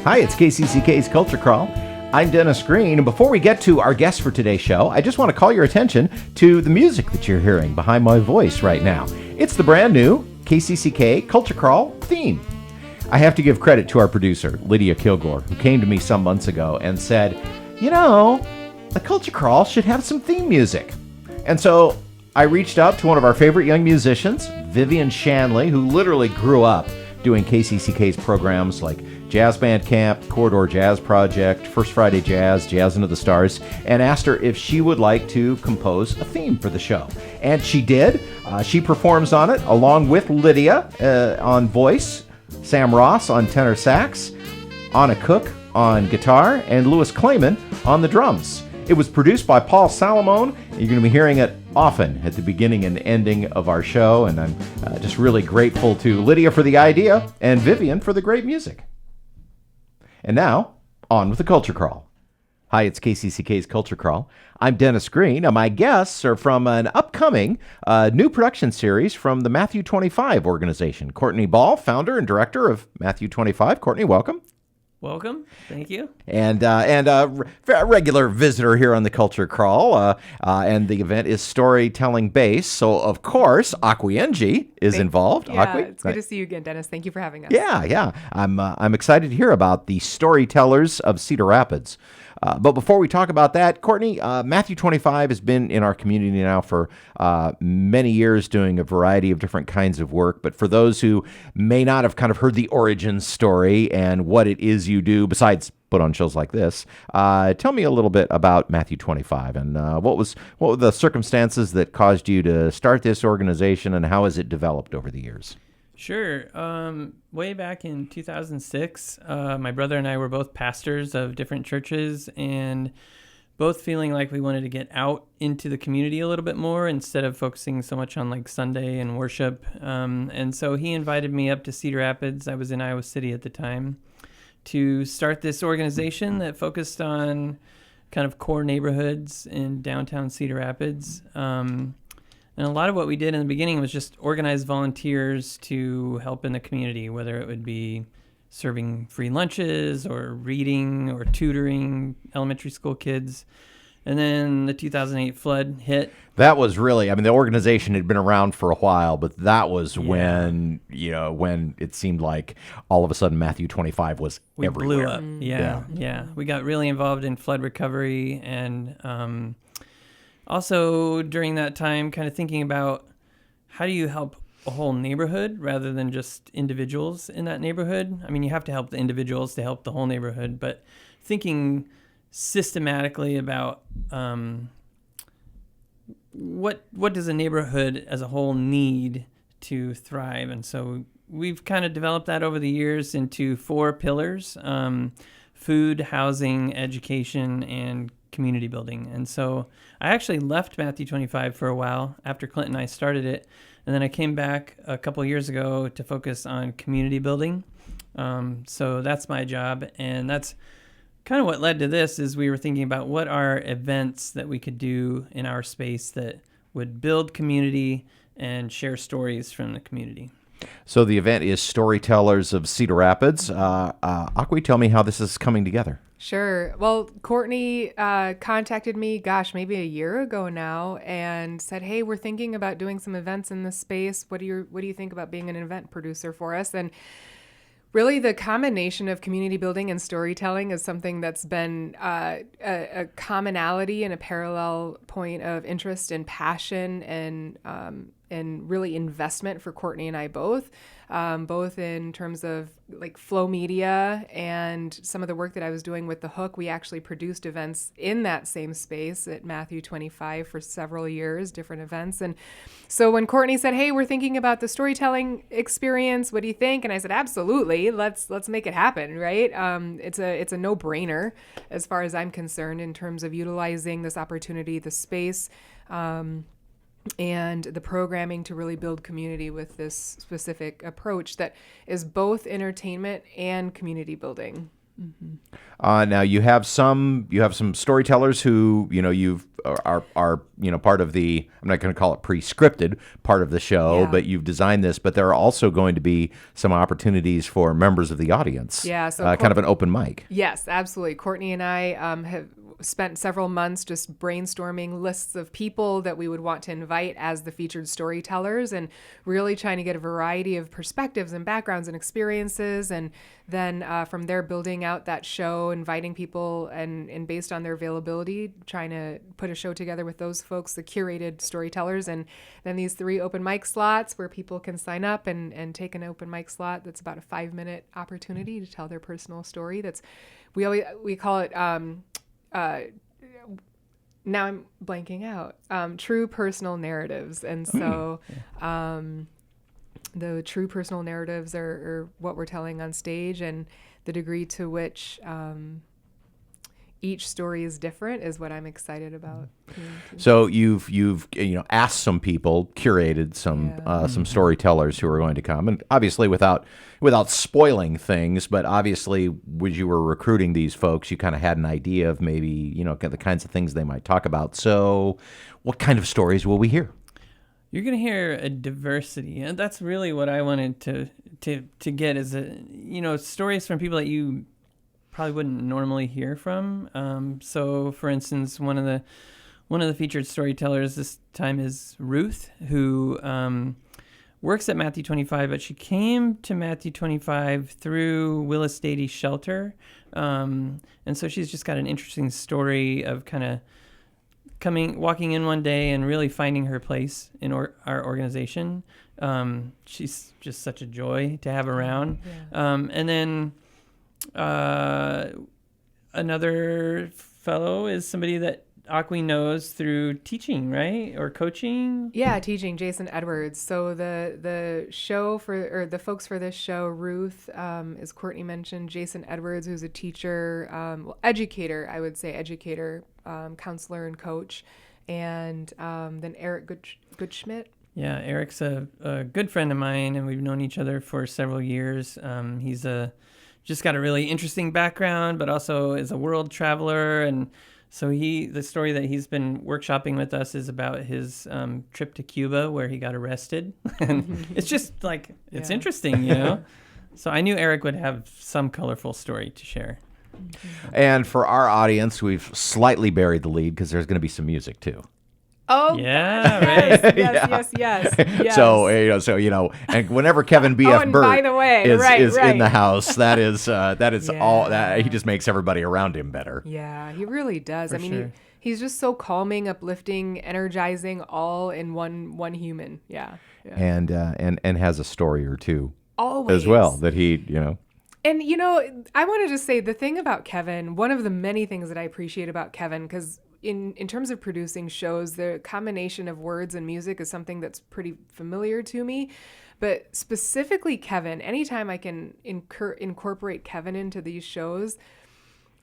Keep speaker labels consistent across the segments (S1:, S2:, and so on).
S1: Hi, it's KCCK's Culture Crawl. I'm Dennis Green, and before we get to our guest for today's show, I just want to call your attention to the music that you're hearing behind my voice right now. It's the brand new KCCK Culture Crawl theme. I have to give credit to our producer, Lydia Kilgore, who came to me some months ago and said, you know, the Culture Crawl should have some theme music. And so I reached out to one of our favorite young musicians, Vivian Shanley, who literally grew up doing KCCK's programs like Jazz Band Camp, Corridor Jazz Project, First Friday Jazz, Jazz Into the Stars, and asked her if she would like to compose a theme for the show. And she did. She performs on it along with Lydia on voice, Sam Ross on tenor sax, Anna Cook on guitar, and Lewis Kleman on the drums. It was produced by Paul Salamone. You're going to be hearing it often at the beginning and ending of our show, and I'm just really grateful to Lydia for the idea and Vivian for the great music. And now, on with the Culture Crawl. Hi, it's KCCK's Culture Crawl. I'm Dennis Green, and my guests are from an upcoming new production series from the Matthew 25 organization. Courtney Ball, founder and director of Matthew 25. Courtney, welcome.
S2: Welcome. Thank you.
S1: And a regular visitor here on the Culture Crawl. And the event is storytelling based. So, of course, Akwi Nji is involved.
S3: Yeah,
S1: Akwi?
S3: it's good to see you again, Dennis. Thank you for having us.
S1: Yeah. I'm excited to hear about the Storytellers of Cedar Rapids. But before we talk about that, Courtney, Matthew 25 has been in our community now for many years doing a variety of different kinds of work. But for those who may not have kind of heard the origin story and what it is you do, besides put on shows like this, tell me a little bit about Matthew 25 and what were the circumstances that caused you to start this organization and how has it developed over the years?
S2: Sure. Way back in 2006, my brother and I were both pastors of different churches and both feeling like we wanted to get out into the community a little bit more instead of focusing so much on like Sunday and worship. And so he invited me up to Cedar Rapids. I was in Iowa City at the time to start this organization that focused on kind of core neighborhoods in downtown Cedar Rapids. And a lot of what we did in the beginning was just organize volunteers to help in the community, whether it would be serving free lunches or reading or tutoring elementary school kids. And then the 2008 flood hit.
S1: That was really, the organization had been around for a while, but that was when it seemed like all of a sudden Matthew 25 was everywhere.
S2: Blew up. Yeah. We got really involved in flood recovery and also, during that time, kind of thinking about how do you help a whole neighborhood rather than just individuals in that neighborhood? You have to help the individuals to help the whole neighborhood, but thinking systematically about what does a neighborhood as a whole need to thrive? And so we've kind of developed that over the years into 4 pillars: food, housing, education, and community building. And so I actually left Matthew 25 for a while after Clint and I started it. And then I came back a couple of years ago to focus on community building. So that's my job. And that's kind of what led to this is we were thinking about what are events that we could do in our space that would build community and share stories from the community.
S1: So the event is Storytellers of Cedar Rapids. Akwi, tell me how this is coming together.
S3: Sure. Well, Courtney contacted me, maybe a year ago now, and said, "Hey, we're thinking about doing some events in this space. What do you think about being an event producer for us?" And really, the combination of community building and storytelling is something that's been a commonality and a parallel point of interest and passion and really investment for Courtney and I both in terms of like flow media and some of the work that I was doing with the Hook. We actually produced events in that same space at Matthew 25 for several years, different events. And so when Courtney said, "Hey, we're thinking about the storytelling experience. What do you think?" And I said, "Absolutely. Let's make it happen." Right? It's a no-brainer as far as I'm concerned in terms of utilizing this opportunity, the space, and the programming to really build community with this specific approach that is both entertainment and community building.
S1: Now you have some storytellers who are part of the, I'm not going to call it pre-scripted part of the show, but you've designed this. But there are also going to be some opportunities for members of the audience.
S3: Yeah, so
S1: kind of an open mic.
S3: Yes, absolutely. Courtney and I have spent several months just brainstorming lists of people that we would want to invite as the featured storytellers, and really trying to get a variety of perspectives and backgrounds and experiences, and then from there building out that show, inviting people and based on their availability, trying to put a show together with those folks, the curated storytellers, and then these 3 open mic slots where people can sign up and take an open mic slot that's about a 5-minute opportunity to tell their personal story. We call it now I'm blanking out, true personal narratives. And so the true personal narratives are what we're telling on stage, and the degree to which each story is different is what I'm excited about.
S1: So you've asked some people, curated some storytellers who are going to come, and obviously without spoiling things, but obviously when you were recruiting these folks, you kind of had an idea of maybe the kinds of things they might talk about. So what kind of stories will we hear?
S2: You're going to hear a diversity, and that's really what I wanted to get is stories from people that you probably wouldn't normally hear from. So, for instance, one of the featured storytellers this time is Ruth, who works at Matthew 25, but she came to Matthew 25 through Willis Dady Shelter, and so she's just got an interesting story of kind of walking in one day and really finding her place in our organization. She's just such a joy to have around. Yeah. And then another fellow is somebody that Akwi knows through teaching, right? Or coaching?
S3: Yeah, teaching, Jason Edwards. So the folks for this show, Ruth, as Courtney mentioned, Jason Edwards, who's a teacher, educator, I would say educator, counselor and coach, and then Eric Gutschmidt.
S2: Yeah, Eric's a good friend of mine, and we've known each other for several years. He's just got a really interesting background, but also is a world traveler. And so the story that he's been workshopping with us is about his trip to Cuba where he got arrested. And it's just it's interesting, So I knew Eric would have some colorful story to share.
S1: And for our audience, we've slightly buried the lead because there's going to be some music too.
S3: Oh,
S2: yeah, right.
S3: Yes.
S1: So, and whenever Kevin B.F. Burt
S3: by the way,
S1: is in the house, that is all that he just makes everybody around him better.
S3: Yeah, he really does.
S2: For sure.
S3: He's just so calming, uplifting, energizing, all in one human. Yeah.
S1: And has a story or two
S3: always
S1: as well that he.
S3: And, I want to just say the thing about Kevin, one of the many things that I appreciate about Kevin, because in terms of producing shows, the combination of words and music is something that's pretty familiar to me. But specifically Kevin, anytime I can incorporate Kevin into these shows,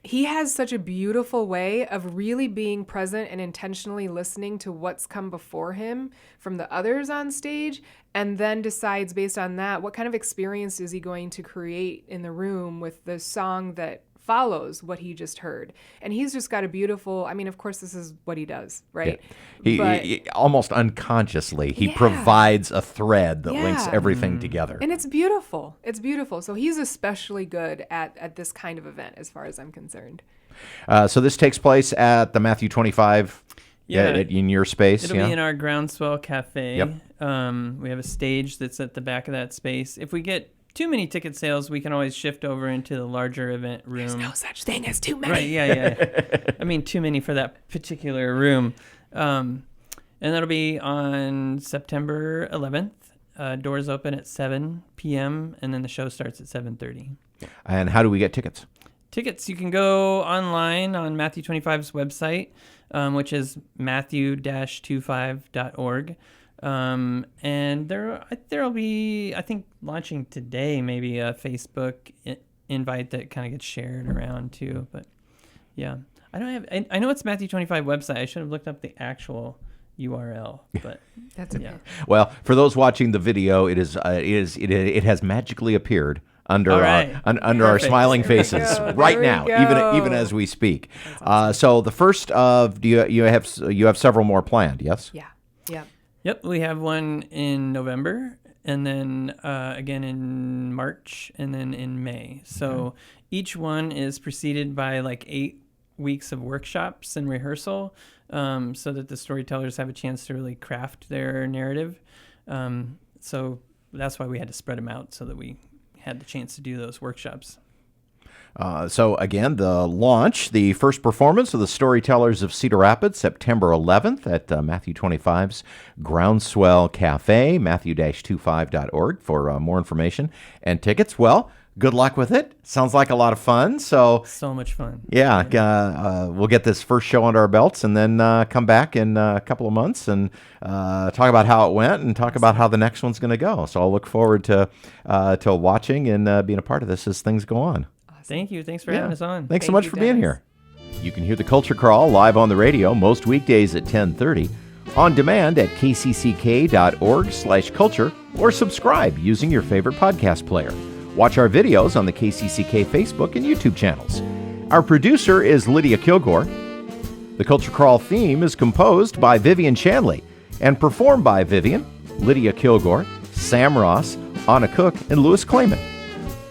S3: he has such a beautiful way of really being present and intentionally listening to what's come before him from the others on stage, and then decides based on that, what kind of experience is he going to create in the room with the song that follows what he just heard. And he's just got a beautiful, of course this is what he does, right?
S1: Yeah. He almost unconsciously, he provides a thread that links everything together.
S3: And it's beautiful. It's beautiful. So he's especially good at this kind of event as far as I'm concerned.
S1: So this takes place at the Matthew 25 in your space.
S2: It'll be in our Groundswell Cafe.
S1: Yep.
S2: We have a stage that's at the back of that space. If we get too many ticket sales, we can always shift over into the larger event room.
S3: There's no such thing as too many.
S2: Right, yeah. Too many for that particular room. And that'll be on September 11th. Doors open at 7 p.m., and then the show starts at 7:30.
S1: And how do we get tickets?
S2: Tickets, you can go online on Matthew 25's website, which is matthew-25.org. And there'll be, I think, launching today, maybe a Facebook invite that kind of gets shared around too. But yeah, I know it's Matthew 25 website. I should have looked up the actual URL, but
S3: that's okay.
S2: Yeah.
S1: Well, for those watching the video, it has magically appeared under
S2: All right.
S1: under our
S2: Perfect.
S1: smiling
S3: There we
S1: faces
S3: go.
S1: right
S3: There we
S1: now,
S3: go.
S1: even as we speak. So the first of you have several more planned, yes?
S3: Yeah. Yeah.
S2: Yep, we have one in November, and then again in March, and then in May. So each one is preceded by like 8 weeks of workshops and rehearsal, so that the storytellers have a chance to really craft their narrative. So that's why we had to spread them out so that we had the chance to do those workshops.
S1: So again, the first performance of the Storytellers of Cedar Rapids, September 11th at Matthew 25's Groundswell Cafe, matthew-25.org for more information and tickets. Well, good luck with it. Sounds like a lot of fun. So
S2: much fun.
S1: yeah, we'll get this first show under our belts and then come back in a couple of months and talk about how it went and talk about how the next one's going to go. So I'll look forward to watching and being a part of this as things go on.
S2: Thank you. Thanks for having us on.
S1: Thanks so
S3: Thank
S1: much
S3: you,
S1: for being
S3: Dennis.
S1: here. You can hear the Culture Crawl live on the radio most weekdays at 10:30, on demand at kcck.org/culture, or subscribe using your favorite podcast player. Watch our videos on the KCCK Facebook and YouTube channels. Our producer is Lydia Kilgore. The Culture Crawl theme is composed by Vivian Shanley and performed by Vivian, Lydia Kilgore, Sam Ross, Anna Cook, and Lewis Kleman.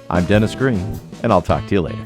S1: I'm Dennis Green, and I'll talk to you later.